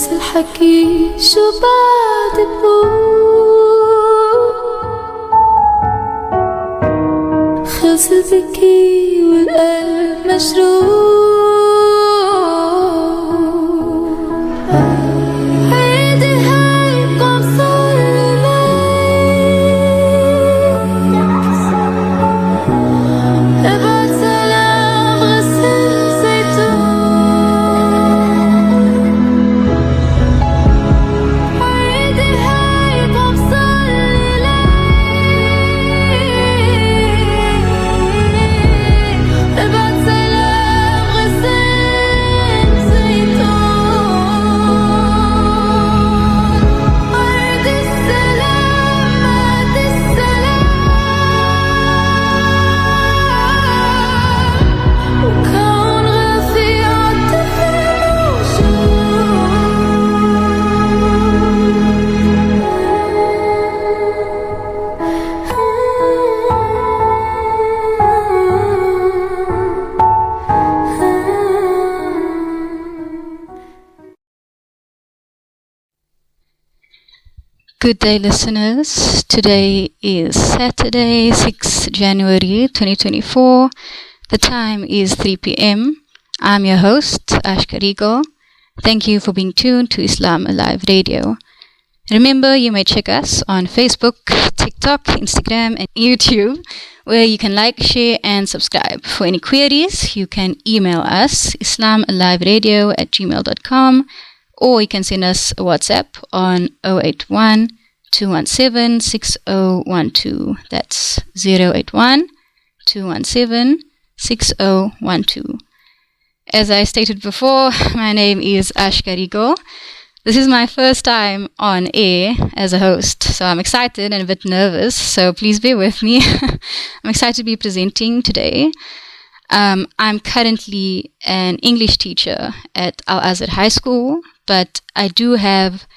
خلص الحكي شو بعد بقول خلص البكي والقلب مجروح عيدي هيك عم صلي ابعت سلام غسل زيتون عيدي هيك عم صلي ابعت سلام غسل زيتون عيدي السلام عيدي السلام وكون غافي عالطفل Good day, listeners. Today is Saturday, 6 January 2024. The time is 3 p.m. I'm your host, Ashkarigo. Thank you for being tuned to Islam Alive Radio. Remember, you may check us on Facebook, TikTok, Instagram, and YouTube, where you can like, share, and subscribe. For any queries, you can email us, islamaliveradio@gmail.com, or you can send us a WhatsApp on 081 217 6012. That's 081 217 6012. As I stated before, my name is Ashkarigo. This is my first time on air as a host, so I'm excited and a bit nervous, so please bear with me. I'm excited to be presenting today. I'm currently an English teacher at Al-Azhar High School, but I do have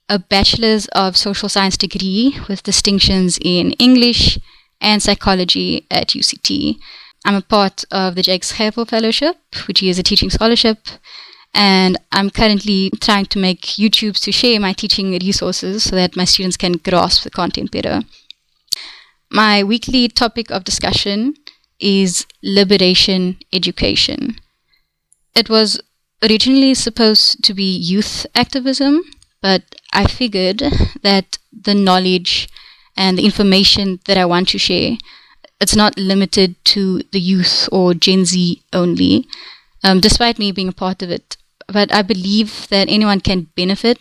a Bachelor's of Social Science degree with distinctions in English and Psychology at UCT. I'm a part of the Jakes Gerkel Fellowship, which is a teaching scholarship, and I'm currently trying to make YouTubes to share my teaching resources so that my students can grasp the content better. My weekly topic of discussion is liberation education. It was originally supposed to be youth activism, but I figured that the knowledge and the information that I want to share, it's not limited to the youth or Gen Z only, despite me being a part of it. But I believe that anyone can benefit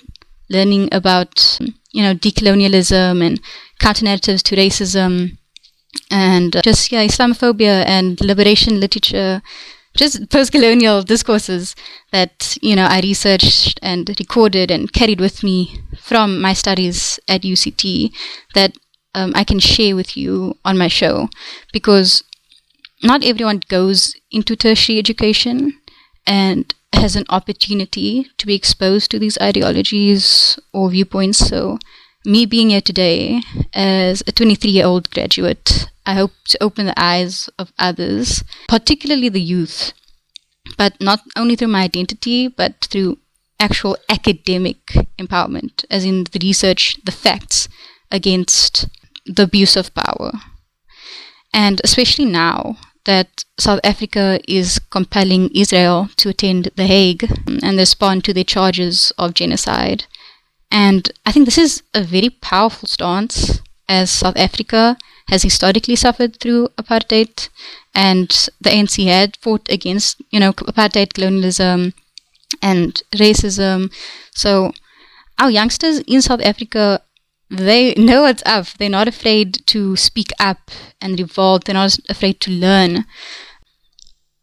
learning about, decolonialism and counter-narratives to racism and Islamophobia and liberation literature, just post-colonial discourses that, I researched and recorded and carried with me from my studies at UCT that I can share with you on my show, because not everyone goes into tertiary education and has an opportunity to be exposed to these ideologies or viewpoints. So me being here today as a 23-year-old graduate, I hope to open the eyes of others, particularly the youth, but not only through my identity, but through actual academic empowerment, as in the research, the facts against the abuse of power. And especially now that South Africa is compelling Israel to attend The Hague and respond to their charges of genocide. And I think this is a very powerful stance, as South Africa has historically suffered through apartheid, and the ANC had fought against, apartheid, colonialism, and racism. So our youngsters in South Africa, they know what's up. They're not afraid to speak up and revolt. They're not afraid to learn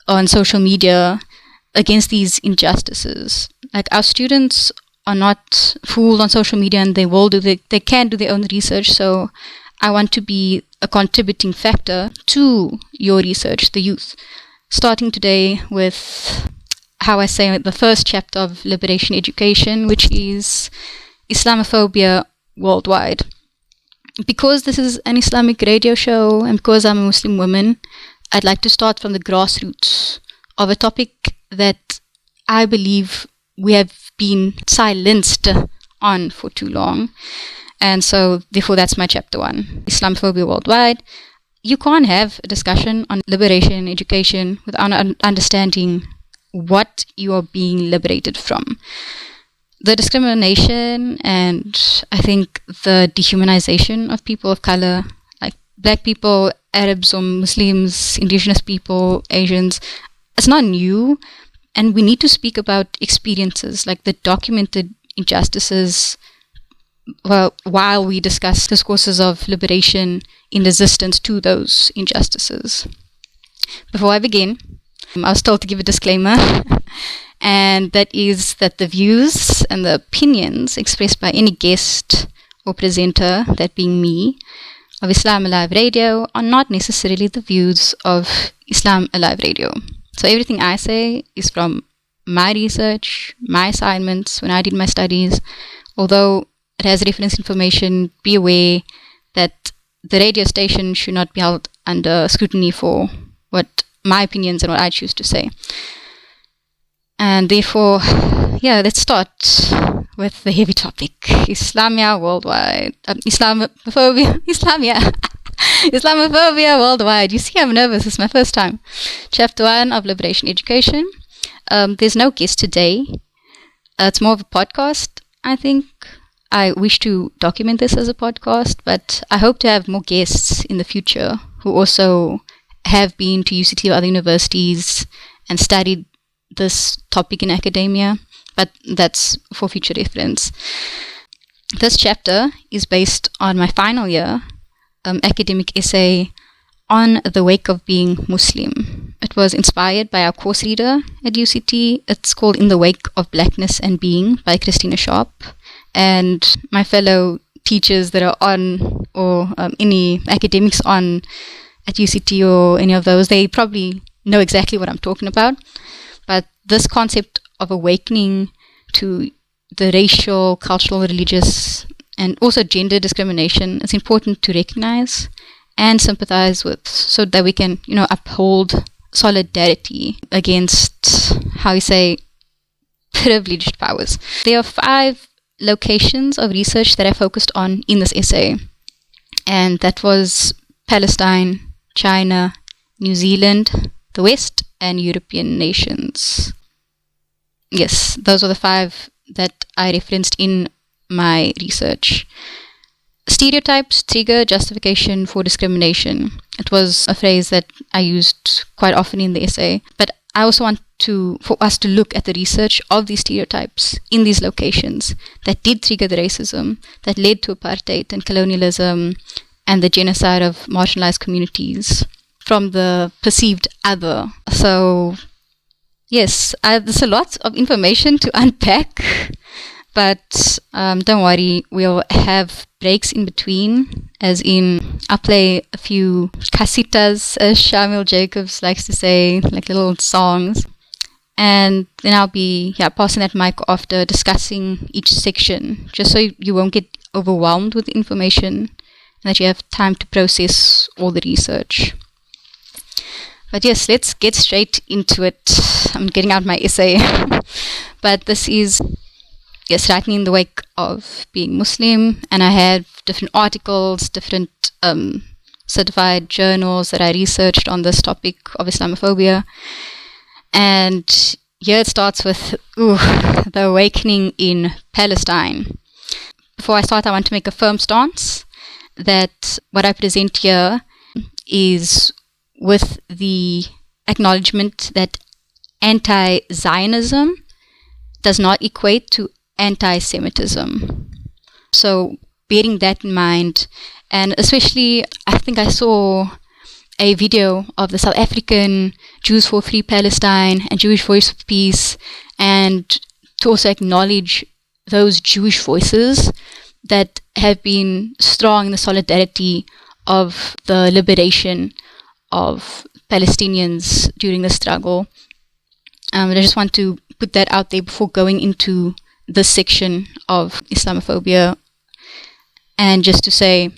on social media against these injustices. Like, our students are not fooled on social media, and they can do their own research. So I want to be a contributing factor to your research, the youth. Starting today with, the first chapter of liberation education, which is Islamophobia worldwide. Because this is an Islamic radio show, and because I'm a Muslim woman, I'd like to start from the grassroots of a topic that I believe we have been silenced on for too long. And so, therefore, that's my chapter 1, Islamophobia worldwide. You can't have a discussion on liberation and education without understanding what you are being liberated from. The discrimination and I think the dehumanization of people of color, like black people, Arabs or Muslims, indigenous people, Asians, it's not new. And we need to speak about experiences, like the documented injustices, while we discuss discourses of liberation in resistance to those injustices. Before I begin, I was told to give a disclaimer, and that is that the views and the opinions expressed by any guest or presenter, that being me, of Islam Alive Radio, are not necessarily the views of Islam Alive Radio. So everything I say is from my research, my assignments when I did my studies. Although it has reference information, be aware that the radio station should not be held under scrutiny for what my opinions and what I choose to say. And therefore, let's start with the heavy topic, Islamia worldwide. Islamophobia worldwide. You see, I'm nervous. It's my first time. Chapter 1 of Liberation Education. There's no guest today. It's more of a podcast, I think. I wish to document this as a podcast, but I hope to have more guests in the future who also have been to UCT or other universities and studied this topic in academia, but that's for future reference. This chapter is based on my final year academic essay on the wake of being Muslim. It was inspired by our course reader at UCT. It's called In the Wake of Blackness and Being by Christina Sharp. And my fellow teachers that are on, or any academics on at UCT or any of those, they probably know exactly what I'm talking about. But this concept of awakening to the racial, cultural, religious, and also gender discrimination is important to recognize and sympathize with, so that we can, uphold solidarity against, privileged powers. There are 5 locations of research that I focused on in this essay, and that was Palestine, China, New Zealand, the West, and European nations. Yes, those were the 5 that I referenced in my research. Stereotypes trigger justification for discrimination. It was a phrase that I used quite often in the essay, but I also want for us to look at the research of these stereotypes in these locations that did trigger the racism that led to apartheid and colonialism and the genocide of marginalized communities from the perceived other. So, yes, there's a lot of information to unpack, but don't worry, we'll have breaks in between, as in I'll play a few casitas, as Shamil Jacobs likes to say, like little songs. And then I'll be passing that mic after discussing each section, just so you won't get overwhelmed with information and that you have time to process all the research. But yes, let's get straight into it. I'm getting out my essay. But this is, writing in the wake of being Muslim, and I had different articles, different certified journals that I researched on this topic of Islamophobia. And here it starts with the awakening in Palestine. Before I start, I want to make a firm stance that what I present here is with the acknowledgement that anti-Zionism does not equate to anti-Semitism. So bearing that in mind, and especially I think I saw a video of the South African Jews for Free Palestine and Jewish Voice for Peace, and to also acknowledge those Jewish voices that have been strong in the solidarity of the liberation of Palestinians during the struggle. I just want to put that out there before going into this section of Islamophobia, and just to say,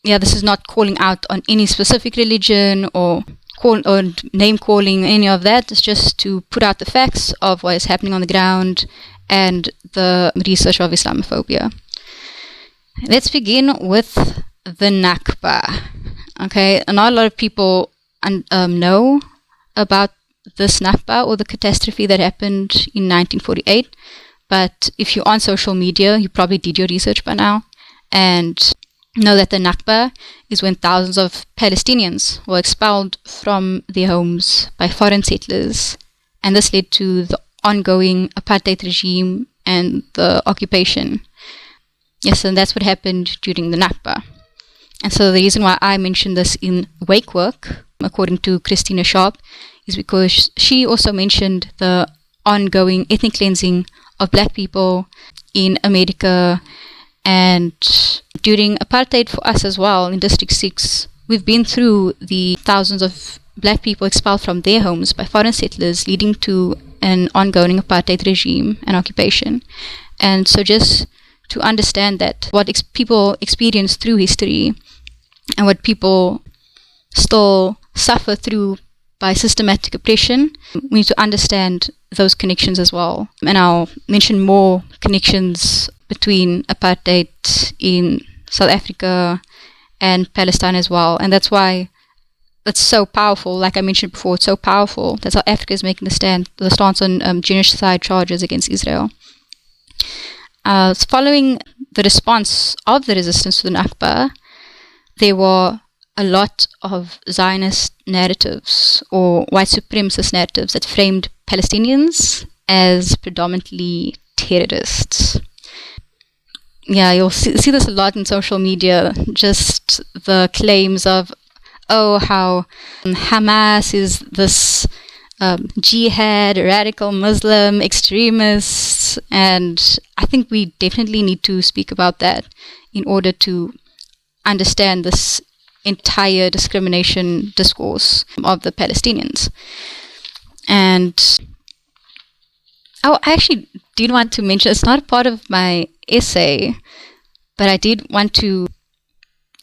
this is not calling out on any specific religion or name calling, any of that. It's just to put out the facts of what is happening on the ground and the research of Islamophobia. Let's begin with the Nakba. Okay, not a lot of people know about this Nakba or the catastrophe that happened in 1948, but if you're on social media, you probably did your research by now and know that the Nakba is when thousands of Palestinians were expelled from their homes by foreign settlers, and this led to the ongoing apartheid regime and the occupation. Yes, and that's what happened during the Nakba. And so the reason why I mentioned this in Wake Work, according to Christina Sharp, is because she also mentioned the ongoing ethnic cleansing of black people in America. And during apartheid for us as well, in District 6, we've been through the thousands of black people expelled from their homes by foreign settlers, leading to an ongoing apartheid regime and occupation. And so just to understand that what people experience through history and what people still suffer through by systematic oppression, we need to understand those connections as well. And I'll mention more connections between apartheid in South Africa and Palestine as well. And that's why it's so powerful. Like I mentioned before, it's so powerful that South Africa is making the stance on genocide charges against Israel. Following the response of the resistance to the Nakba, there were a lot of Zionist narratives or white supremacist narratives that framed Palestinians as predominantly terrorists. Yeah, you'll see this a lot in social media, just the claims of, how Hamas is this jihad, radical Muslim extremists, and I think we definitely need to speak about that in order to understand this entire discrimination discourse of the Palestinians. And I actually did want to mention, it's not a part of my essay, but I did want to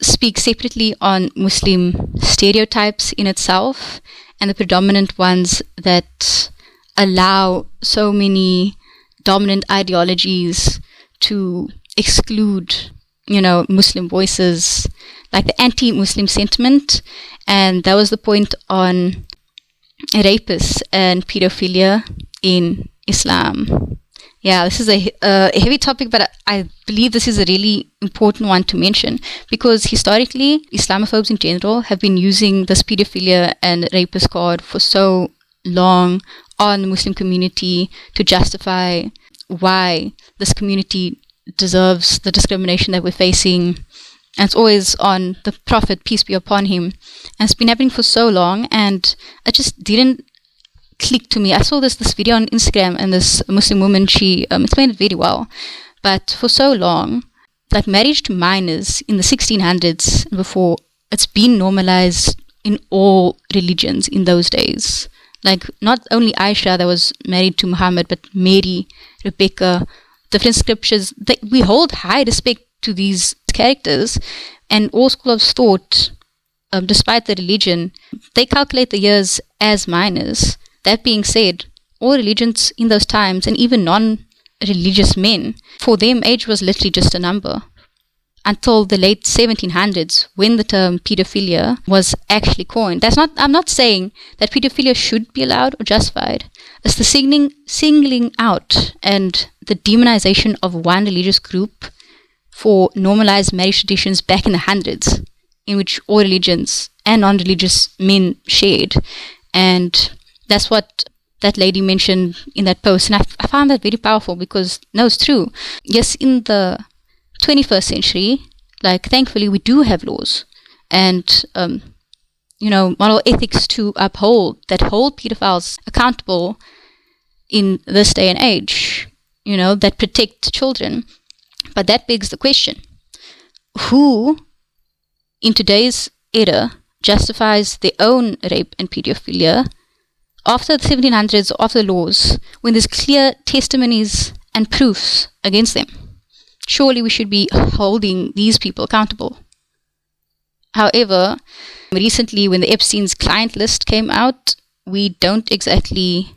speak separately on Muslim stereotypes in itself and the predominant ones that allow so many dominant ideologies to exclude, Muslim voices, like the anti-Muslim sentiment. And that was the point on rapists and pedophilia in Islam. Yeah, this is a heavy topic, but I believe this is a really important one to mention because historically, Islamophobes in general have been using this pedophilia and rapist card for so long on the Muslim community to justify why this community deserves the discrimination that we're facing. And it's always on the Prophet, peace be upon him. And it's been happening for so long, and it just didn't click to me. I saw this video on Instagram, and this Muslim woman, she explained it very well. But for so long, like marriage to minors in the 1600s and before, it's been normalized in all religions in those days. Like not only Aisha that was married to Muhammad, but Mary, Rebecca, different scriptures. We hold high respect to these characters, and all schools of thought, despite the religion, they calculate the years as minors. That being said, all religions in those times, and even non-religious men, for them age was literally just a number. Until the late 1700s, when the term pedophilia was actually coined. I'm not saying that pedophilia should be allowed or justified. It's the singling out and the demonization of one religious group for normalized marriage traditions back in the hundreds, in which all religions and non-religious men shared. And that's what that lady mentioned in that post. And I found that very powerful because, no, it's true. Yes, in the 21st century, like thankfully we do have laws and moral ethics to uphold that hold pedophiles accountable in this day and age, that protect children. But that begs the question, who in today's era justifies their own rape and pedophilia after the 1700s, after the laws, when there's clear testimonies and proofs against them? Surely we should be holding these people accountable. However, recently when the Epstein's client list came out, we don't exactly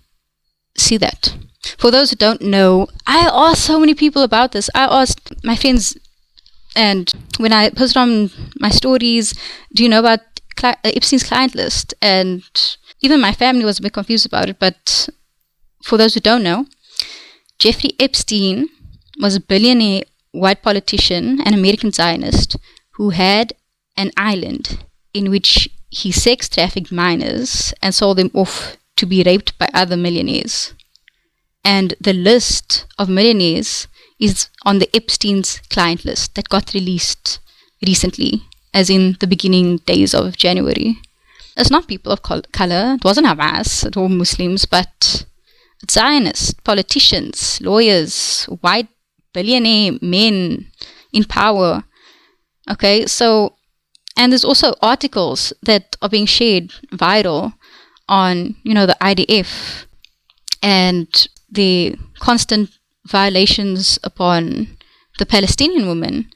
see that. For those who don't know, I asked so many people about this. I asked my friends, and when I posted on my stories, do you know about Epstein's client list? And even my family was a bit confused about it. But for those who don't know, Jeffrey Epstein was a billionaire white politician and American Zionist who had an island in which he sex trafficked minors and sold them off to be raped by other millionaires. And the list of millionaires is on the Epstein's client list that got released recently, as in the beginning days of January. It's not people of color, it wasn't Hamas, it was Muslims, but Zionists, politicians, lawyers, white billionaire men in power. Okay, so, and there's also articles that are being shared viral on, the IDF and the constant violations upon the Palestinian women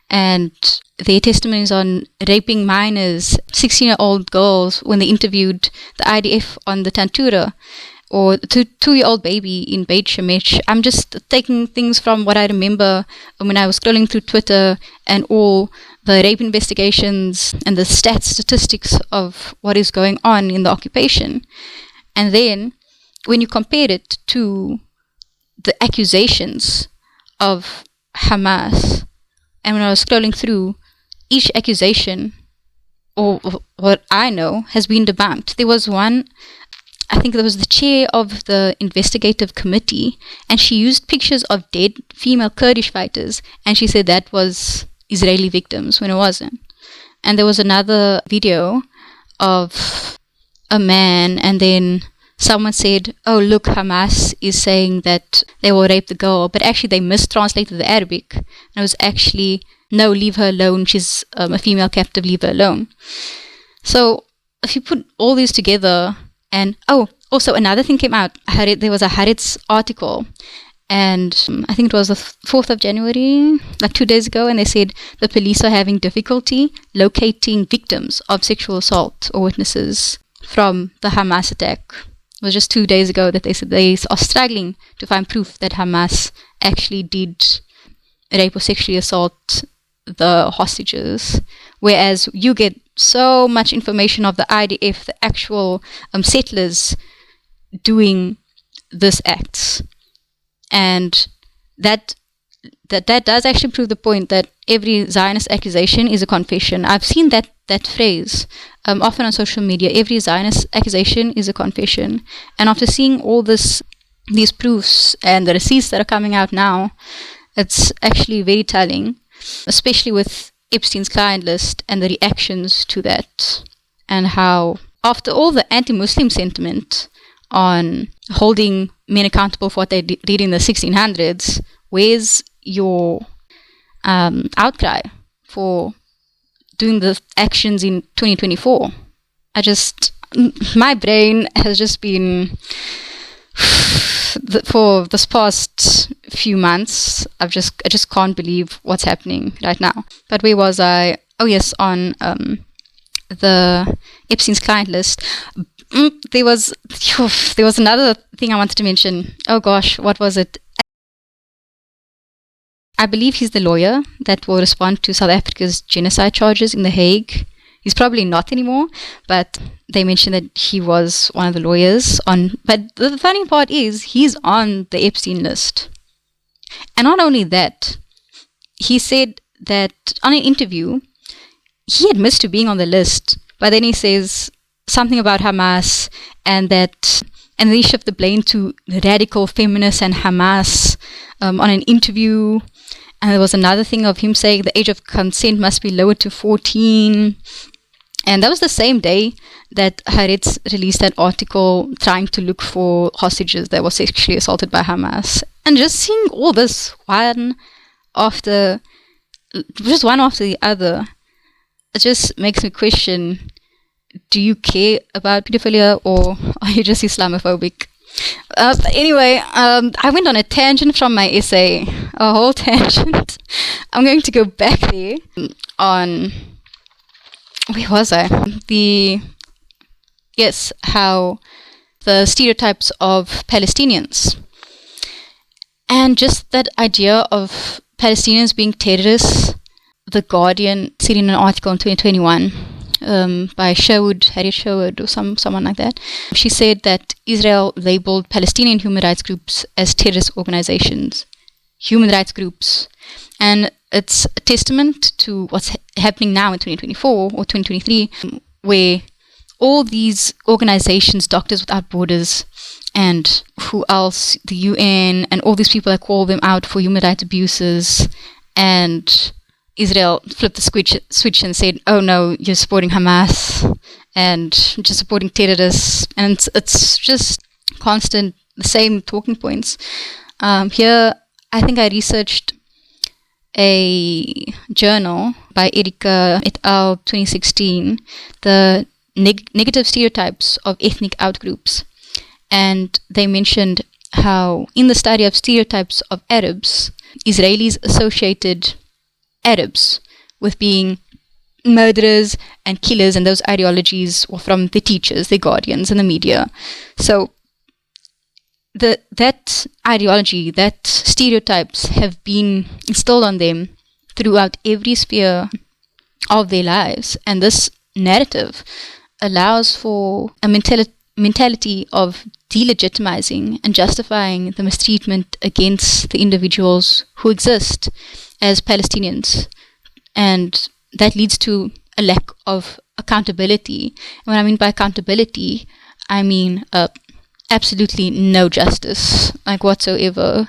and their testimonies on raping minors, 16-year-old girls when they interviewed the IDF on the Tantura, or the 2-year-old baby in Beit Shemesh. I'm just taking things from what I remember when I was scrolling through Twitter and all the rape investigations and the statistics of what is going on in the occupation. And then when you compare it to the accusations of Hamas, and when I was scrolling through, each accusation, or what I know, has been debunked. There was one, I think there was the chair of the investigative committee, and she used pictures of dead female Kurdish fighters, and she said that was Israeli victims when it wasn't. And there was another video of a man, and then someone said, oh, look, Hamas is saying that they will rape the girl, but actually they mistranslated the Arabic, and it was actually, no, leave her alone, she's a female captive, leave her alone. So if you put all these together, and also another thing came out, there was a Haaretz article, and I think it was the 4th of January, like 2 days ago, and they said the police are having difficulty locating victims of sexual assault or witnesses from the Hamas attack. It was just 2 days ago that they said they are struggling to find proof that Hamas actually did rape or sexually assault the hostages, whereas you get so much information of the IDF, the actual settlers doing this acts, and that does actually prove the point that every Zionist accusation is a confession. I've seen that phrase often on social media. Every Zionist accusation is a confession, and after seeing all these proofs and the receipts that are coming out now, it's actually very telling, especially with Epstein's client list and the reactions to that, and how after all the anti-Muslim sentiment on holding men accountable for what they did in the 1600s, where's your outcry for doing the actions in 2024? My brain has just been, for this past few months, I just can't believe what's happening right now. But where was I? Oh yes, on the Epstein's client list. There was another thing I wanted to mention. Oh gosh, what was it? I believe he's the lawyer that will respond to South Africa's genocide charges in The Hague. He's probably not anymore, but they mentioned that he was one of the lawyers on. But the funny part is, he's on the Epstein list. And not only that, he said that on an interview, he admits to being on the list, but then he says something about Hamas, and then he shifted the blame to radical feminists and Hamas on an interview. And there was another thing of him saying the age of consent must be lowered to 14. And that was the same day that Haaretz released that article trying to look for hostages that were sexually assaulted by Hamas. And just seeing all this one after the other, it just makes me question, do you care about pedophilia, or are you just Islamophobic? Anyway, I went on a tangent from my essay, a whole tangent. I'm going to go back there on, where was I? How the stereotypes of Palestinians. And just that idea of Palestinians being terrorists, The Guardian said in an article in 2021 by Harriet Sherwood or someone like that. She said that Israel labeled Palestinian human rights groups as terrorist organizations, human rights groups. And it's a testament to what's happening now in 2024 or 2023, where all these organizations, Doctors Without Borders, and who else, the UN, and all these people that call them out for human rights abuses, and Israel flipped the switch and said, oh no, you're supporting Hamas, and just supporting terrorists, and it's just constant, the same talking points. Here, I think I researched a journal by Erika et al. 2016, the negative stereotypes of ethnic outgroups. And they mentioned how in the study of stereotypes of Arabs, Israelis associated Arabs with being murderers and killers, and those ideologies were from the teachers, the guardians, and the media. So that ideology, that stereotypes have been instilled on them throughout every sphere of their lives. And this narrative allows for a mentality of delegitimizing and justifying the mistreatment against the individuals who exist as Palestinians. And that leads to a lack of accountability. And what I mean by accountability, I mean absolutely no justice, like whatsoever.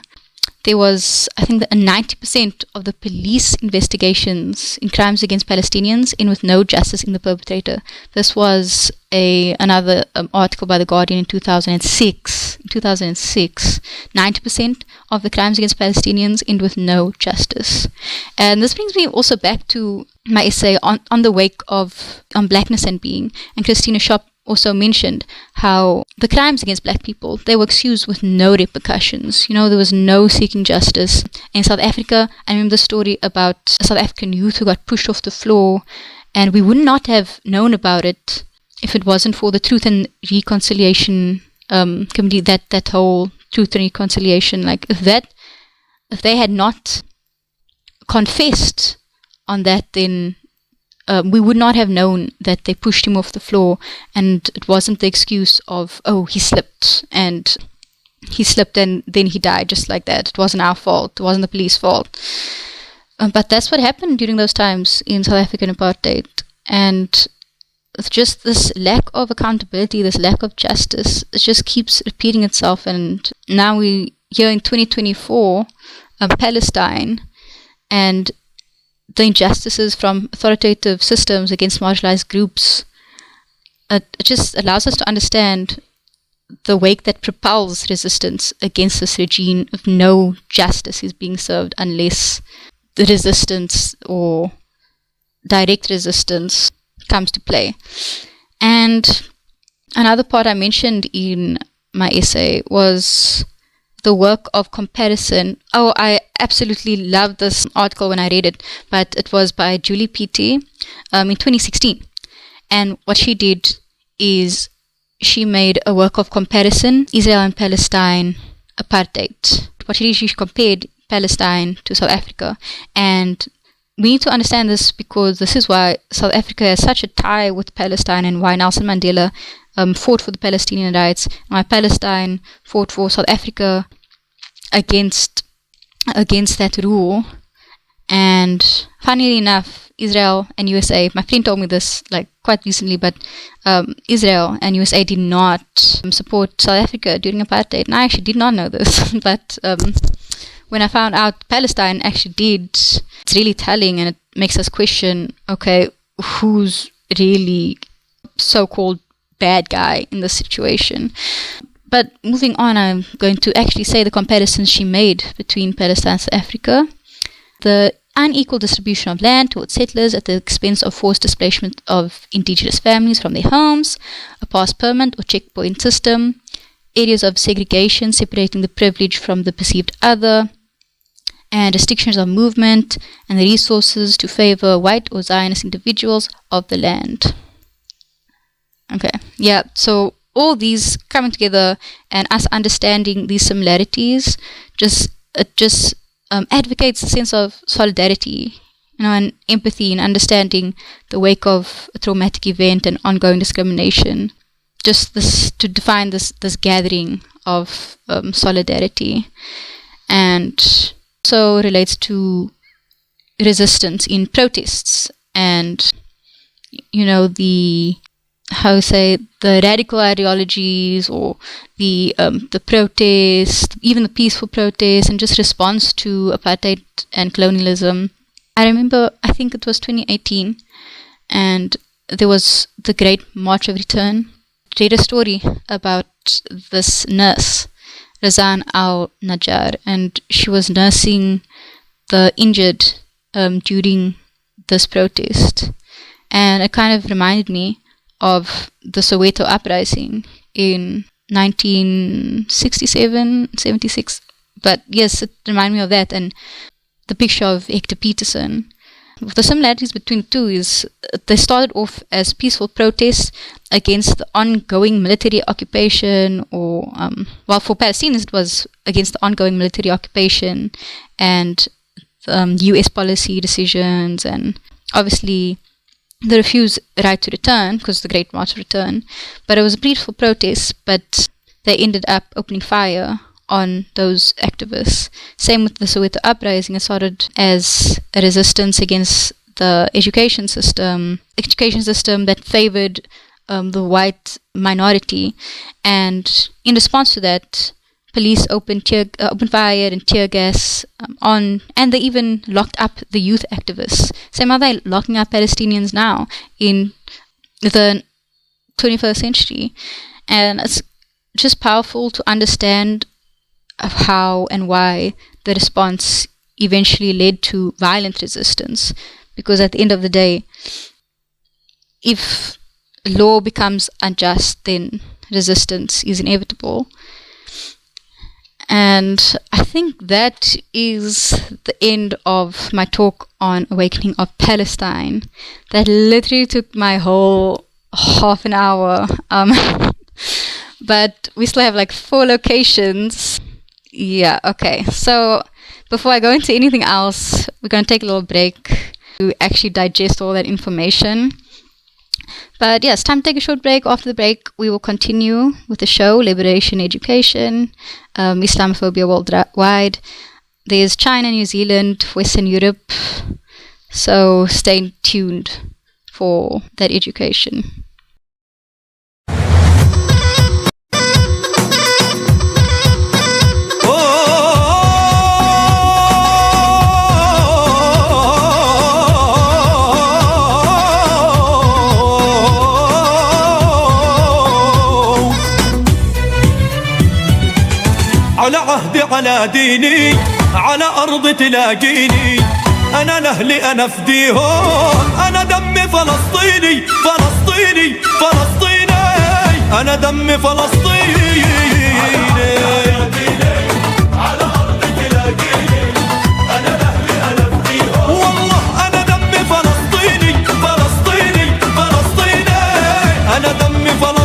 There was, I think, 90% of the police investigations in crimes against Palestinians end with no justice in the perpetrator. This was another article by The Guardian in 2006. 90% of the crimes against Palestinians end with no justice. And this brings me also back to my essay on the wake of on blackness and being. And Christina Schopp also mentioned how the crimes against black people, they were excused with no repercussions. You know, there was no seeking justice. In South Africa, I remember the story about a South African youth who got pushed off the floor, and we would not have known about it if it wasn't for the Truth and Reconciliation committee, that whole Truth and Reconciliation. Like, if they had not confessed on that, then we would not have known that they pushed him off the floor, and it wasn't the excuse of, oh, he slipped and then he died just like that. It wasn't our fault. It wasn't the police's fault. But that's what happened during those times in South African apartheid. And it's just this lack of accountability, this lack of justice, it just keeps repeating itself. And now we're here in 2024, Palestine, and the injustices from authoritative systems against marginalized groups. It just allows us to understand the wake that propels resistance against this regime of no justice is being served unless the resistance or direct resistance comes to play. And another part I mentioned in my essay was the work of comparison. Oh, I absolutely loved this article when I read it, but it was by Julie Petty in 2016. And what she did is she made a work of comparison, Israel and Palestine apartheid. What she did, she compared Palestine to South Africa. And we need to understand this because this is why South Africa has such a tie with Palestine, and why Nelson Mandela fought for the Palestinian rights, and why Palestine fought for South Africa against that rule. And funnily enough, Israel and USA, my friend told me this like quite recently, but Israel and USA did not support South Africa during apartheid. And I actually did not know this, but when I found out Palestine actually did, it's really telling, and it makes us question, okay, who's really so-called bad guy in this situation? But moving on, I'm going to actually say the comparisons she made between Palestine and South Africa. The unequal distribution of land towards settlers at the expense of forced displacement of indigenous families from their homes, a pass permit or checkpoint system, areas of segregation separating the privileged from the perceived other, and restrictions of movement and the resources to favor white or Zionist individuals of the land. Okay, yeah, so all these coming together and us understanding these similarities just advocates a sense of solidarity, and empathy and understanding the wake of a traumatic event and ongoing discrimination. Just this to define this gathering of solidarity, and so relates to resistance in protests and the radical ideologies or the protest, even the peaceful protest, and just response to apartheid and colonialism. I remember, I think it was 2018, and there was the Great March of Return. I read a story about this nurse, Razan Al-Najjar, and she was nursing the injured during this protest. And it kind of reminded me of the Soweto uprising in 1967, 76. But yes, it reminded me of that, and the picture of Hector Peterson. The similarities between the two is they started off as peaceful protests against the ongoing military occupation, or for Palestinians it was against the ongoing military occupation and US policy decisions, and obviously the refused right to return because of the Great March of Return. But it was a peaceful protest, but they ended up opening fire on those activists. Same with the Soweto uprising. It started as a resistance against the education system that favored the white minority, and in response to that, police opened fire and tear gas and they even locked up the youth activists. Same how they're locking up Palestinians now in the 21st century. And it's just powerful to understand how and why the response eventually led to violent resistance, because at the end of the day, if law becomes unjust, then resistance is inevitable. And I think that is the end of my talk on Awakening of Palestine. That literally took my whole half an hour. But we still have like 4 locations. Yeah, okay. So before I go into anything else, we're going to take a little break to actually digest all that information. But yeah, it's time to take a short break. After the break, we will continue with the show, Liberation Education, Islamophobia Worldwide. There's China, New Zealand, Western Europe. So stay tuned for that education. على عهدي على ديني على أرض تلاقيني أنا لأهلي أنا فديهم أنا دمي فلسطيني فلسطيني فلسطيني أنا دمي فلسطيني على أرض تلاقيني أنا لأهلي أنا فديهم والله أنا دمي فلسطيني فلسطيني فلسطيني أنا دمي فلسطيني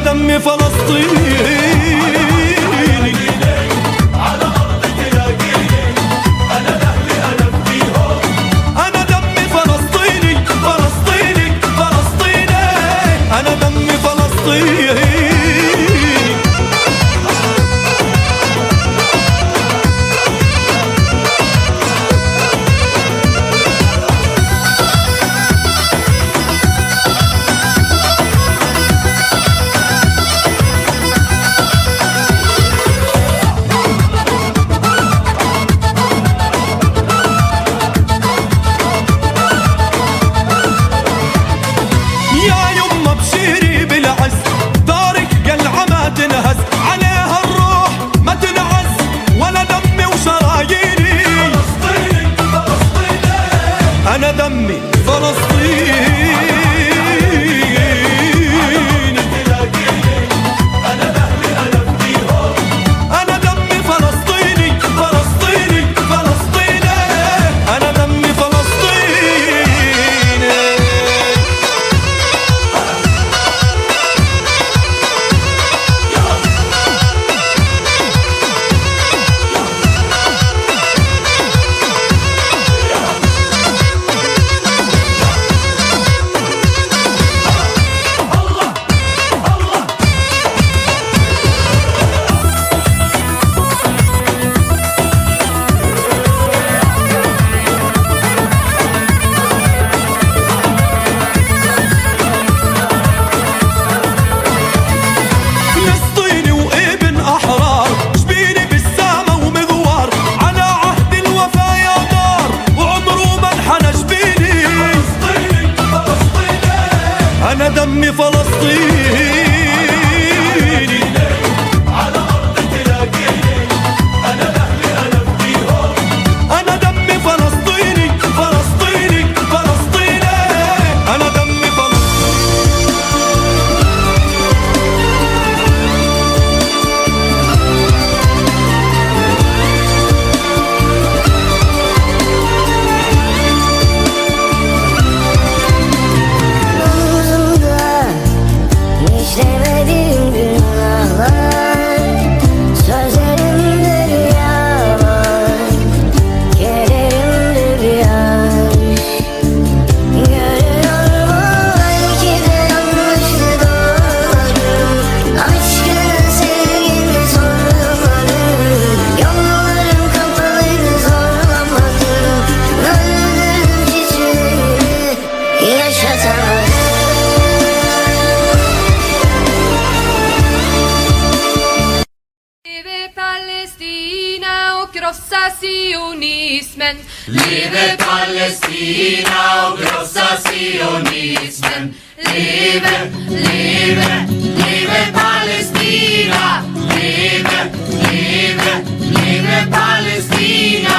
دمي فلسطيني على أرض تلاقيني أنا لأهلي أنا فديهم أنا دمي فلسطيني فلسطيني فلسطيني أنا دمي فلسطيني دمي فلسطيني أنا دمي فلسطيني فلسطيني فلسطيني أنا دمي فلسطيني فلسطيني وابن أحرار جبيني بالسما ومغوار على عهد الوفا يا دار وعمره ما انحنى جبيني فلسطيني فلسطيني أنا دمي فلسطيني على أرض تلاقيني أنا أهلي أنا فديهم أنا دمي فلسطيني فلسطيني فلسطيني أنا دمي فلسطيني Omzumda işlemediğim günahlar, sözlerimde rüyalar, kederimde bir yaş. Görüyorum belki de yanlıştı doğru, aşkını sevgini sormadım, yollarım kapalıydı zorlamadım, öldüm hiçbirini yaşatamadım. Leve Palestina och krossa sionismen. Leve Palestina och krossa sionismen. Leve, leve, leve Palestina. Leve, leve, leve Palestina.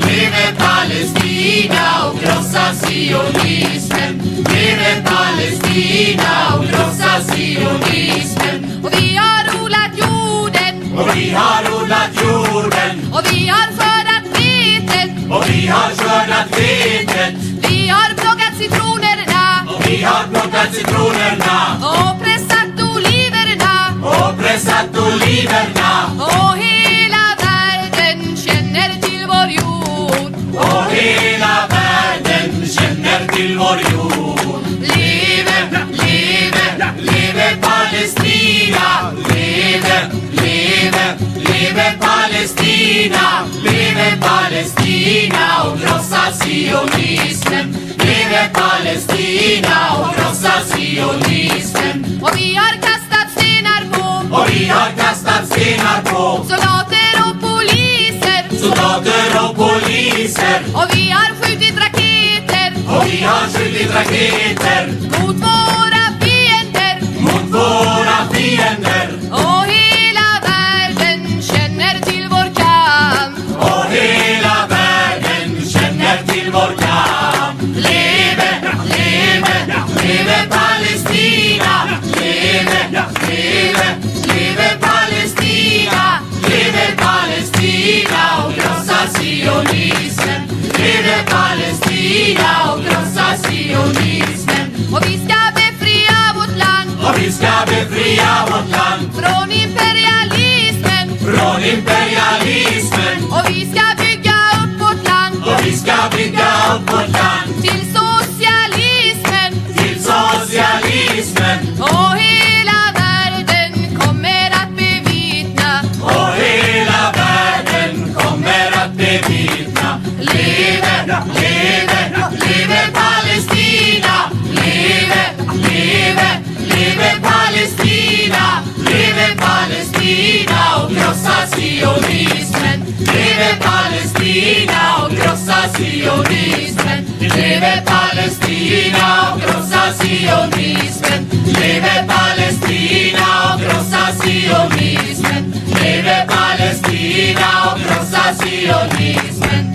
Leve Palestina och krossa sionismen. Leve Palestina och krossa sionismen. Och vi har odlat jorden Och vi har odlat jorden. och vi har skördat vetet. Och vi har skördat vetet. Vi har plockat citronerna Och vi har plockat citronerna. och pressat oliverna. Och pressat oliverna. Och hela världen känner till vår jord. Och hela världen känner till vår jord. Leve, leve, leve Palestina. Leve, leve, leve Palestina. Leve Palestina och krossa sionismen. Leve Palestina och krossa sionismen. Och vi har kastat stenar på Och vi har kastat stenar på soldater och poliser. soldater och poliser. Och vi har skjutit raketer Och vi har skjutit raketer mot våra fiender. mot våra fiender. Och hela världen känner till vår kamp. Och hela världen känner till vår kamp. Leve, leve, leve Palestina. Leve, leve, leve Palestina. Leve Palestina och krossa sionismen. Leve Palestina och krossa sionismen. Och vi ska befria vårt land Och vi ska befria vårt land från imperialismen. från imperialismen. Och vi ska bygga upp vårt land Och vi ska bygga upp vårt land till socialismen. till socialismen. Och hela världen kommer att bevittna. Och hela världen kommer att bevittna. Leve, leve, leve Palestina. Leve, leve, leve Palestina. Leve Palestina och krossa sionismen. Leve Palestina och krossa sionismen. Leve Palestina och krossa sionismen. Leve Palestina och krossa sionismen. Leve Palestina och krossa sionismen.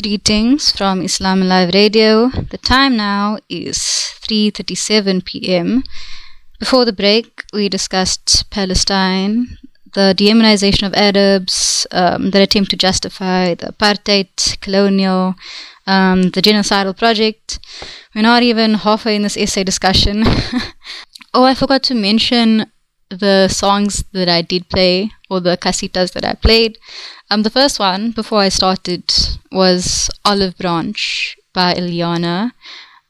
Greetings from Islam Alive Radio. The time now is 3:37 p.m. Before the break, we discussed Palestine, the demonization of Arabs, the attempt to justify the apartheid, colonial, the genocidal project. We're not even halfway in this essay discussion. Oh, I forgot to mention the songs that I did play, or the casitas that I played. The first one, before I started, was Olive Branch by Ileana.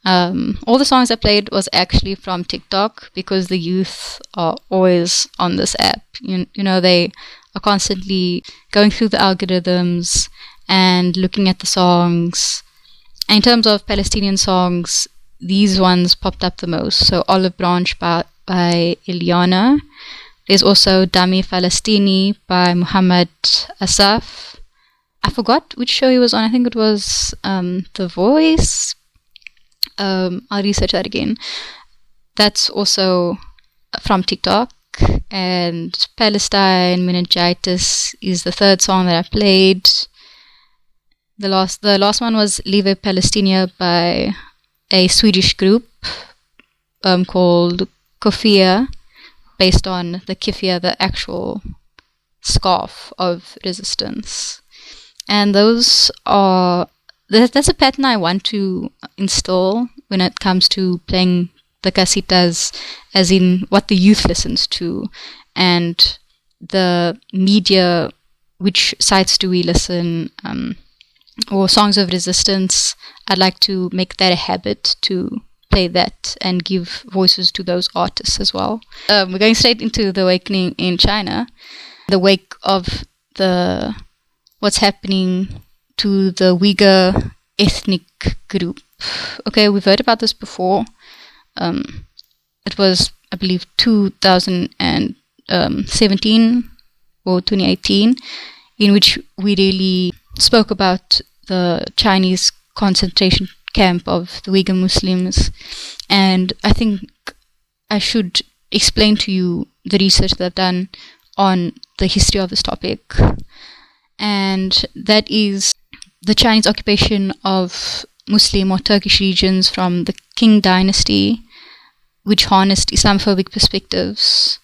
All the songs I played was actually from TikTok, because the youth are always on this app. You know, they are constantly going through the algorithms and looking at the songs. And in terms of Palestinian songs, these ones popped up the most. So Olive Branch by Ileana. There's also Dami Falastini by Muhammad Asaf. I forgot which show he was on. I think it was The Voice. I'll research that again. That's also from TikTok. And Palestine Meningitis is the third song that I played. The last one was Lieve Palestina by a Swedish group called Kofia, based on the keffiyeh, the actual scarf of resistance. And those are, that's a pattern I want to install when it comes to playing the casitas, as in what the youth listens to, and the media, which sites do we listen, or songs of resistance. I'd like to make that a habit to play that and give voices to those artists as well. We're going straight into the awakening in China, the wake of what's happening to the Uyghur ethnic group. Okay, we've heard about this before. It was, I believe, 2017 or 2018, in which we really spoke about the Chinese concentration camp of the Uyghur Muslims. And I think I should explain to you the research that I've done on the history of this topic. And that is the Chinese occupation of Muslim or Turkish regions from the Qing dynasty, which harnessed Islamophobic perspectives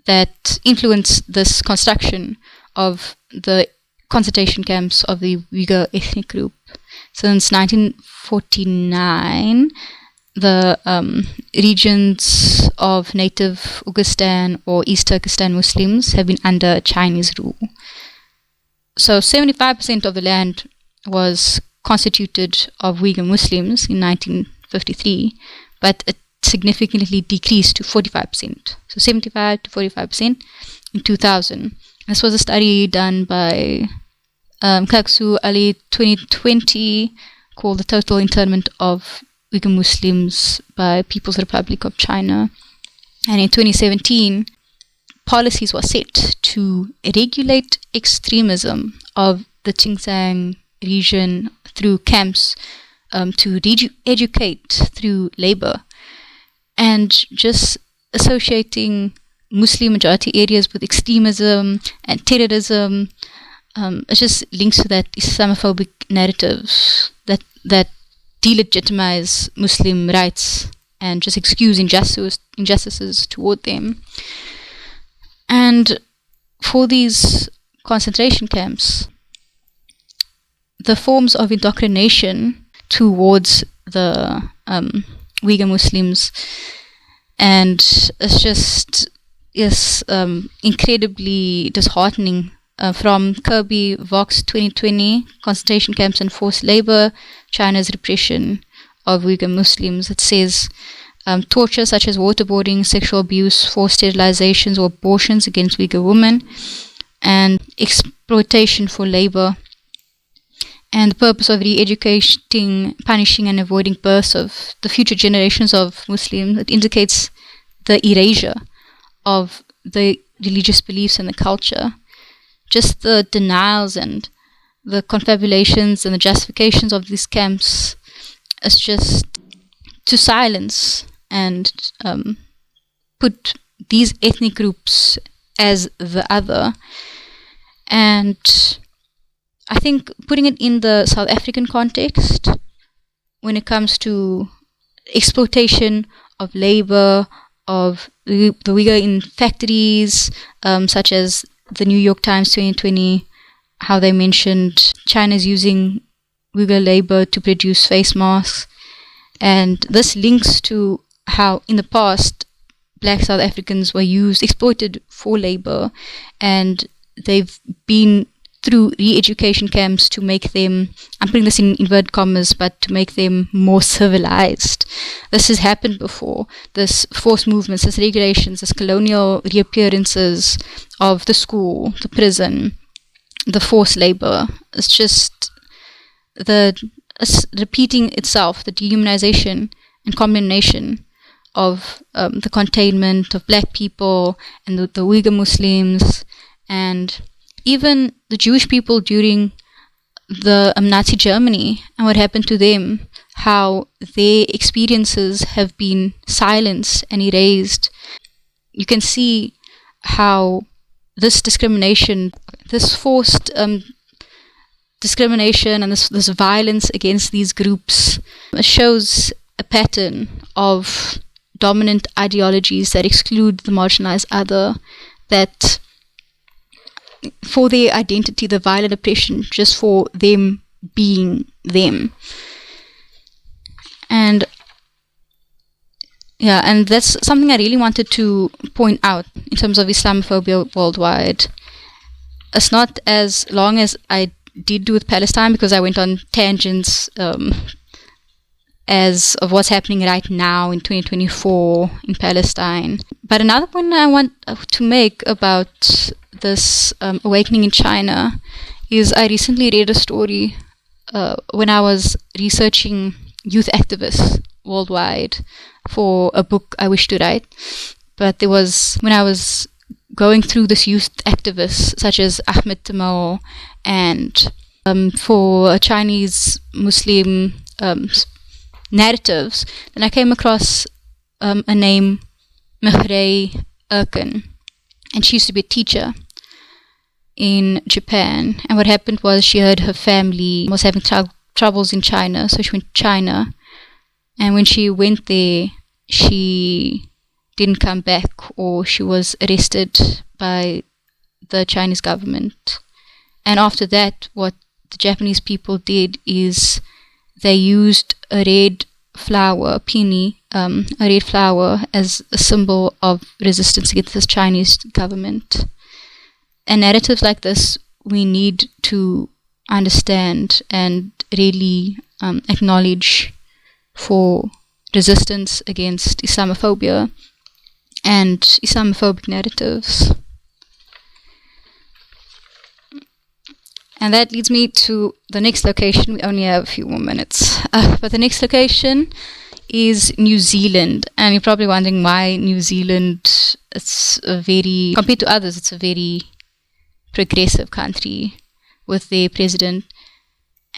that influenced this construction of the concentration camps of the Uyghur ethnic group. Since 1949, the regions of native Uzbekistan or East Turkestan Muslims have been under Chinese rule. So 75% of the land was constituted of Uyghur Muslims in 1953, but it significantly decreased to 45%. So 75 to 45% in 2000. This was a study done by Kaksu Ali 2020, called The Total Internment of Uyghur Muslims by People's Republic of China. And in 2017, policies were set to regulate extremism of the Xinjiang region through camps, to educate through labor, and just associating Muslim majority areas with extremism and terrorism. It just links to that Islamophobic narratives that delegitimize Muslim rights and just excuse injustices toward them. And for these concentration camps, the forms of indoctrination towards the Uyghur Muslims, and it's just incredibly disheartening. From Kirby Vox 2020, Concentration Camps and Forced Labor, China's Repression of Uyghur Muslims, it says torture such as waterboarding, sexual abuse, forced sterilizations or abortions against Uyghur women, and exploitation for labor. And the purpose of re-educating, punishing and avoiding births of the future generations of Muslims, it indicates the erasure of the religious beliefs and the culture. Just the denials and the confabulations and the justifications of these camps is just to silence and put these ethnic groups as the other. And I think putting it in the South African context, when it comes to exploitation of labor, of the Uyghur in factories, such as the New York Times 2020, how they mentioned China's using Uyghur labor to produce face masks. And this links to how in the past black South Africans were exploited for labor, and they've been through re-education camps to make them, I'm putting this in inverted commas, but to make them more civilized. This has happened before. This forced movements, this regulations, this colonial reappearances of the school, the prison, the forced labor. It's just repeating itself, the dehumanization and condemnation of the containment of black people and the Uyghur Muslims, and even the Jewish people during the Nazi Germany and what happened to them, how their experiences have been silenced and erased. You can see how this discrimination, this forced discrimination and this violence against these groups shows a pattern of dominant ideologies that exclude the marginalized other, that for their identity, the violent oppression just for them being them. And that's something I really wanted to point out in terms of Islamophobia worldwide. It's not as long as I did do with Palestine, because I went on tangents as of what's happening right now in 2024 in Palestine. But another point I want to make about this awakening in China is I recently read a story when I was researching youth activists worldwide for a book I wish to write. But when I was going through this youth activists such as Ahmed Tamo, and for Chinese Muslim narratives, then I came across a name, Mihrei Erkin, and she used to be a teacher in Japan. And what happened was she heard her family was having troubles in China, so she went to China. And when she went there, she didn't come back, or she was arrested by the Chinese government. And after that, what the Japanese people did is they used a red flower, peony, a red flower, as a symbol of resistance against the Chinese government. And narratives like this we need to understand and really acknowledge for resistance against Islamophobia and Islamophobic narratives. And that leads me to the next location. We only have a few more minutes. But the next location is New Zealand. And you're probably wondering why New Zealand. Compared to others, it's a very progressive country with their president.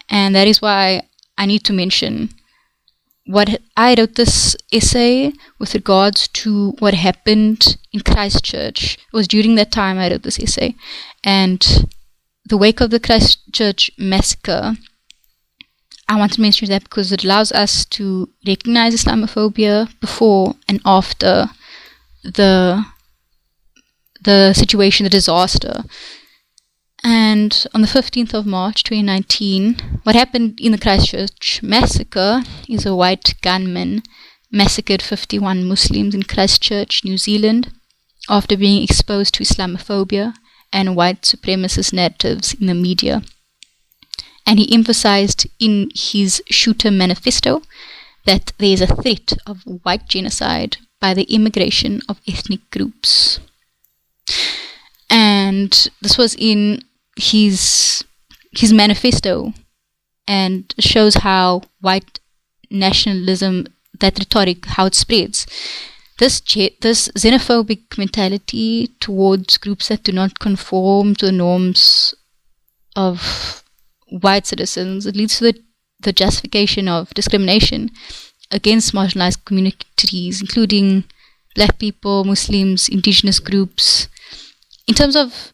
And that is why I need to mention what I wrote this essay with regards to what happened in Christchurch. It was during that time I wrote this essay. And the wake of the Christchurch massacre, I want to mention that because it allows us to recognize Islamophobia before and after the situation, the disaster. And on the 15th of March 2019, what happened in the Christchurch massacre is a white gunman massacred 51 Muslims in Christchurch, New Zealand, after being exposed to Islamophobia and white supremacist narratives in the media. And he emphasized in his shooter manifesto that there is a threat of white genocide by the immigration of ethnic groups. And this was in his manifesto, and shows how white nationalism, that rhetoric, how it spreads. This xenophobic mentality towards groups that do not conform to the norms of white citizens, it leads to the justification of discrimination against marginalized communities, including black people, Muslims, indigenous groups. In terms of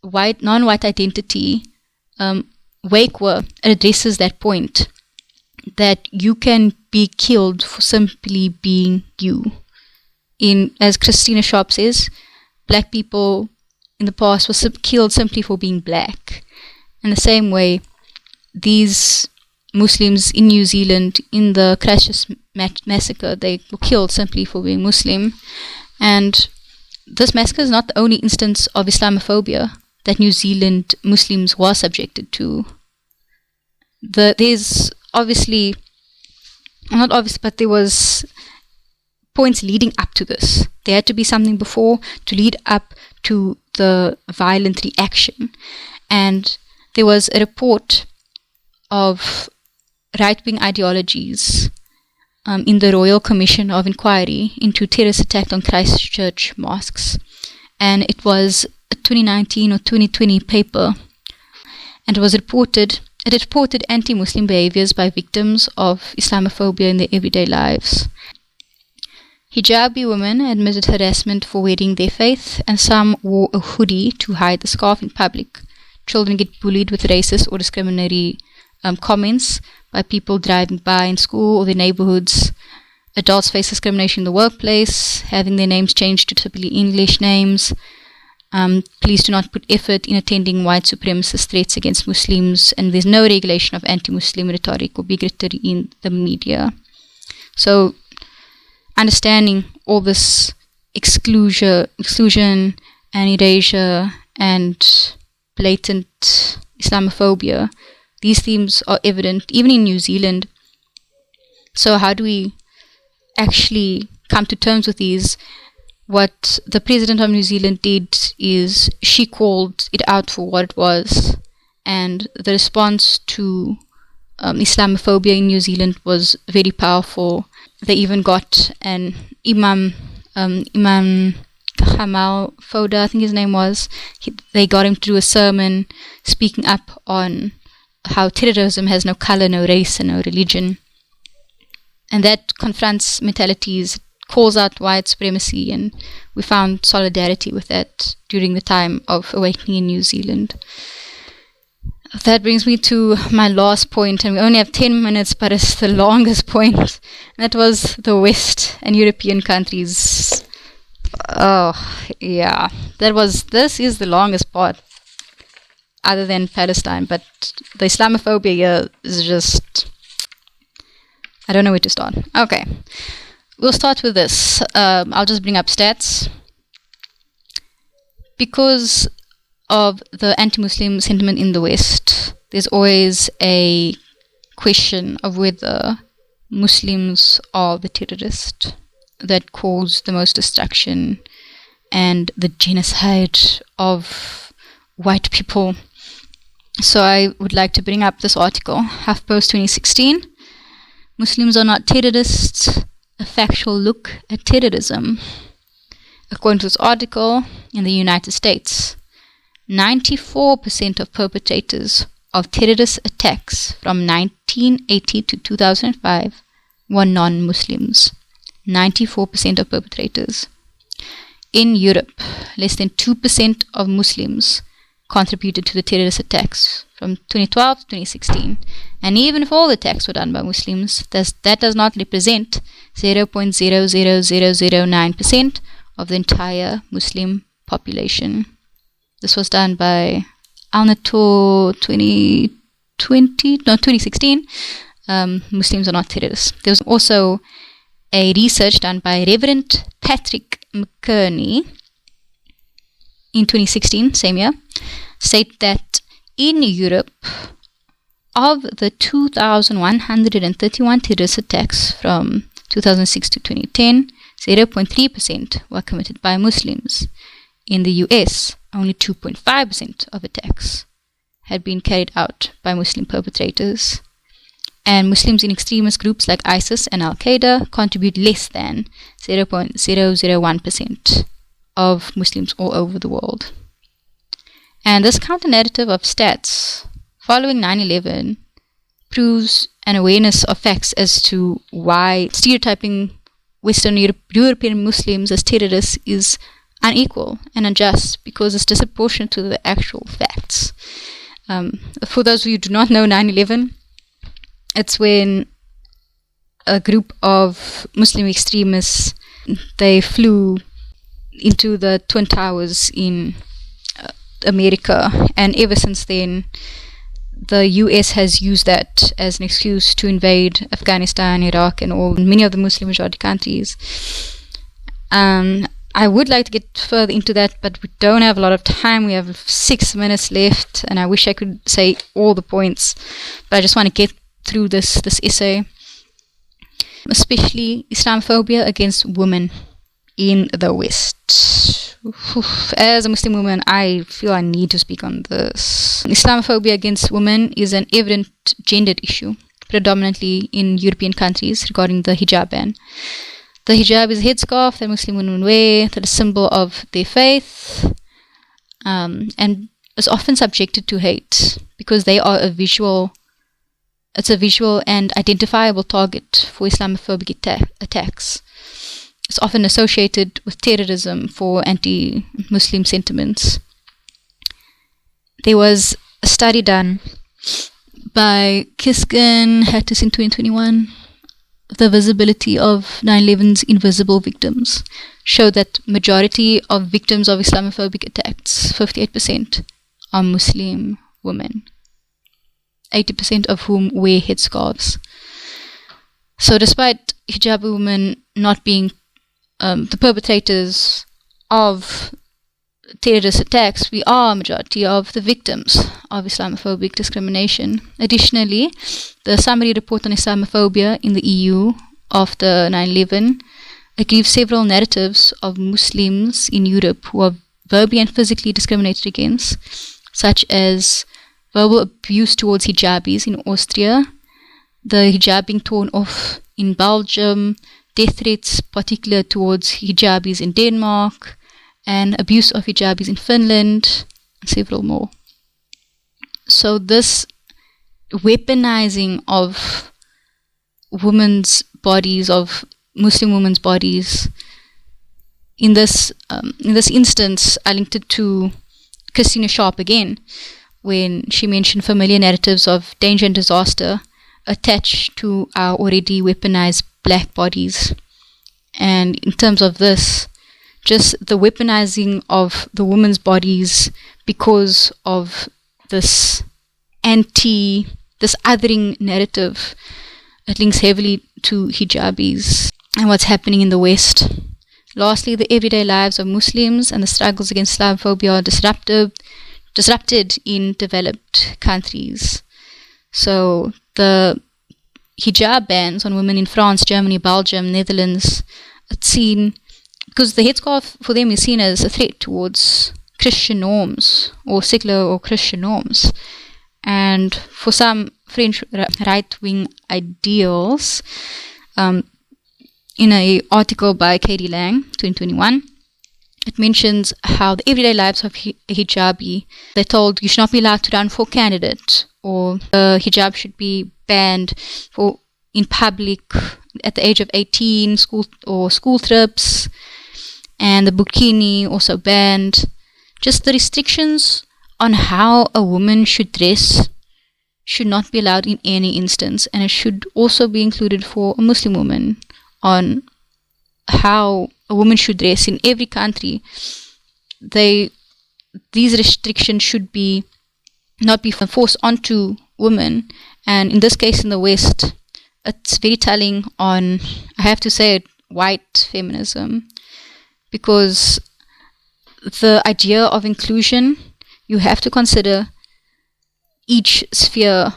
non-white identity, Wakwa addresses that point, that you can be killed for simply being you. As Christina Sharp says, black people in the past were killed simply for being black. In the same way, these Muslims in New Zealand, in the Christchurch massacre, they were killed simply for being Muslim. And this massacre is not the only instance of Islamophobia that New Zealand Muslims were subjected to. There's obviously, not obvious, but there was points leading up to this. There had to be something before to lead up to the violent reaction. And there was a report of right-wing ideologies in the Royal Commission of Inquiry into terrorist attack on Christchurch mosques. And it was a 2019 or 2020 paper. And it reported anti-Muslim behaviors by victims of Islamophobia in their everyday lives. Hijabi women admitted harassment for wearing their faith, and some wore a hoodie to hide the scarf in public. Children get bullied with racist or discriminatory comments by people driving by in school or their neighborhoods. Adults face discrimination in the workplace, having their names changed to typically English names. Police do not put effort in attending white supremacist threats against Muslims, and there's no regulation of anti-Muslim rhetoric or bigotry in the media. So, understanding all this exclusion and erasure and blatant Islamophobia, these themes are evident even in New Zealand. So how do we actually come to terms with these? What the President of New Zealand did is she called it out for what it was, and the response to Islamophobia in New Zealand was very powerful. They even got an Imam Kamal Foda, I think his name was. They got him to do a sermon speaking up on how terrorism has no color, no race, and no religion. And that confronts mentalities, calls out white supremacy, and we found solidarity with that during the time of awakening in New Zealand. That brings me to my last point, and we only have 10 minutes, but it's the longest point. That was the West and European countries. Oh, yeah. This is the longest part, other than Palestine, but the Islamophobia here is just, I don't know where to start. Okay. We'll start with this. I'll just bring up stats. Because of the anti-Muslim sentiment in the West, there's always a question of whether Muslims are the terrorists that cause the most destruction and the genocide of white people. So I would like to bring up this article, HuffPost 2016. Muslims are not terrorists, a factual look at terrorism. According to this article, in the United States, 94% of perpetrators of terrorist attacks from 1980 to 2005 were non-Muslims. 94% of perpetrators. In Europe, less than 2% of Muslims contributed to the terrorist attacks from 2012 to 2016. And even if all the attacks were done by Muslims, that does not represent 0.00009% of the entire Muslim population. This was done by Alnator 2016. Muslims are not terrorists. There was also a research done by Reverend Patrick McKerney in 2016, same year, state that in Europe, of the 2,131 terrorist attacks from 2006 to 2010, 0.3% were committed by Muslims. In the US, only 2.5% of attacks had been carried out by Muslim perpetrators. And Muslims in extremist groups like ISIS and Al-Qaeda contribute less than 0.001% of Muslims all over the world. And this counter-narrative of stats following 9/11 proves an awareness of facts as to why stereotyping Western European Muslims as terrorists is unequal and unjust, because it's disproportionate to the actual facts. For those of you who do not know 9/11, it's when a group of Muslim extremists, they flew into the Twin Towers in America, and ever since then the US has used that as an excuse to invade Afghanistan, Iraq, and many of the Muslim majority countries. I would like to get further into that, but we don't have a lot of time. We have 6 minutes left, and I wish I could say all the points, but I just want to get through this essay. Especially Islamophobia against women in the West. As a Muslim woman, I feel I need to speak on this. Islamophobia against women is an evident gendered issue, predominantly in European countries, regarding the hijab ban. The hijab is a headscarf that Muslim women wear, that is a symbol of their faith, and is often subjected to hate because they are a visual and identifiable target for Islamophobic attacks. It's often associated with terrorism for anti-Muslim sentiments. There was a study done by Kiskin Hattis in 2021. The visibility of 9/11's invisible victims showed that majority of victims of Islamophobic attacks, 58%, are Muslim women, 80% of whom wear headscarves. So despite hijab women not being the perpetrators of terrorist attacks, we are a majority of the victims of Islamophobic discrimination. Additionally, the summary report on Islamophobia in the EU after 9/11 agrees several narratives of Muslims in Europe who are verbally and physically discriminated against, such as verbal abuse towards hijabis in Austria, the hijab being torn off in Belgium, death threats particular towards hijabis in Denmark, and abuse of hijabis in Finland, and several more. So this weaponizing of women's bodies, of Muslim women's bodies, in this instance, I linked it to Christina Sharp again, when she mentioned familiar narratives of danger and disaster attached to our already weaponized black bodies. And in terms of this, just the weaponizing of the women's bodies because of this othering narrative, it links heavily to hijabis and what's happening in the West. Lastly, the everyday lives of Muslims and the struggles against Islamophobia are disrupted in developed countries. So the hijab bans on women in France, Germany, Belgium, Netherlands, it's seen because the headscarf for them is seen as a threat towards Christian norms or secular or Christian norms. And for some French right-wing ideals, in an article by Katie Lang, 2021, it mentions how the everyday lives of a hijabi, they're told you should not be allowed to run for candidate, or the hijab should be banned in public at the age of 18, school trips, and the burkini also banned. Just the restrictions on how a woman should dress should not be allowed in any instance, and it should also be included for a Muslim woman on how a woman should dress in every country. These restrictions should not be forced onto women, and in this case in the West, it's very telling on, I have to say it, white feminism, because the idea of inclusion, you have to consider each sphere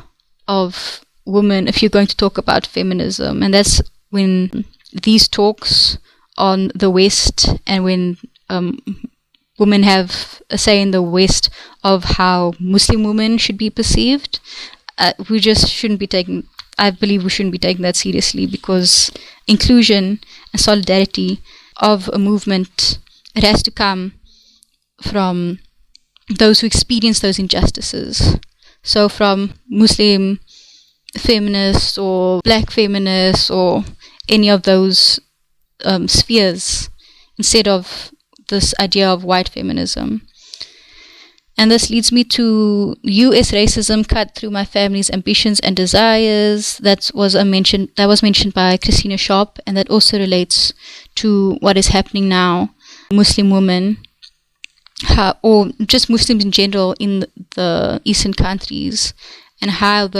of women if you're going to talk about feminism, and that's when these talks on the West, and when women have a say in the West of how Muslim women should be perceived, we just shouldn't be taking, I believe we shouldn't be taking that seriously, because inclusion and solidarity of a movement, it has to come from those who experience those injustices. So from Muslim feminists or black feminists or any of those spheres, instead of this idea of white feminism. And this leads me to US racism cut through my family's ambitions and desires. That was mentioned by Christina Sharp, and that also relates to what is happening now. Muslim women, or just Muslims in general in the Eastern countries, and how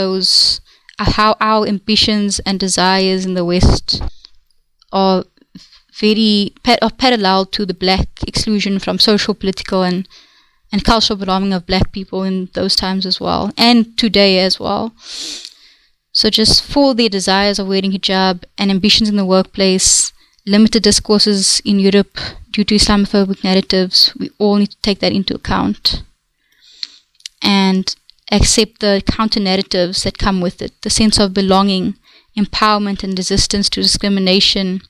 our ambitions and desires in the West are parallel to the black exclusion from social, political, and cultural belonging of black people in those times as well, and today as well. So just for their desires of wearing hijab and ambitions in the workplace, limited discourses in Europe due to Islamophobic narratives, we all need to take that into account and accept the counter-narratives that come with it, the sense of belonging, empowerment, and resistance to discrimination,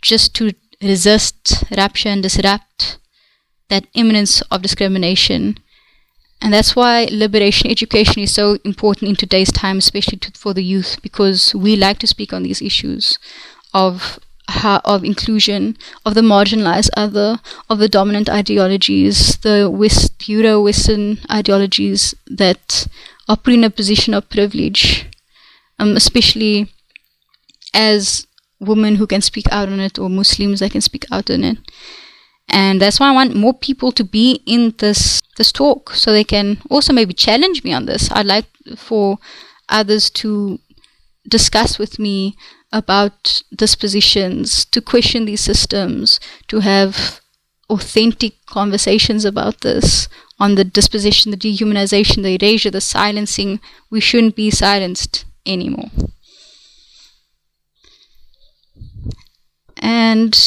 just to resist, rupture, and disrupt that imminence of discrimination. And that's why liberation education is so important in today's time, especially for the youth, because we like to speak on these issues of inclusion, of the marginalized other, of the dominant ideologies, the Euro-Western ideologies that are put in a position of privilege, especially as women who can speak out on it, or Muslims that can speak out on it. And that's why I want more people to be in this talk, so they can also maybe challenge me on this. I'd like for others to discuss with me about dispositions, to question these systems, to have authentic conversations about this, on the disposition, the dehumanization, the erasure, the silencing. We shouldn't be silenced anymore. And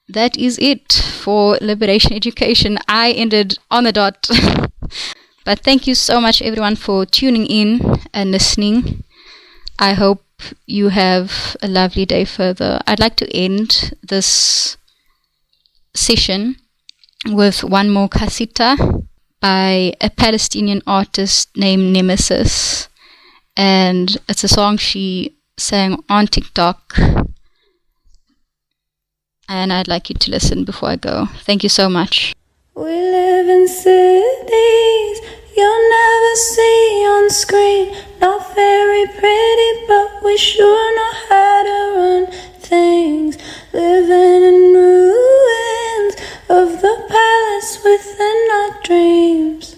that is it for liberation education. I ended on the dot. But thank you so much, everyone, for tuning in and listening. I hope you have a lovely day further. I'd like to end this session with one more kasita by a Palestinian artist named Nemesis. And it's a song she sang on TikTok. And I'd like you to listen before I go. Thank you so much. We live in cities you'll never see on screen. Not very pretty, but we sure know how to run things. Living in ruins of the palace within our dreams.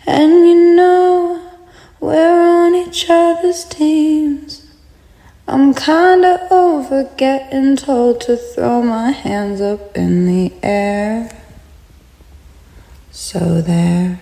And you know, we're on each other's teams. I'm kinda over getting told to throw my hands up in the air. So there.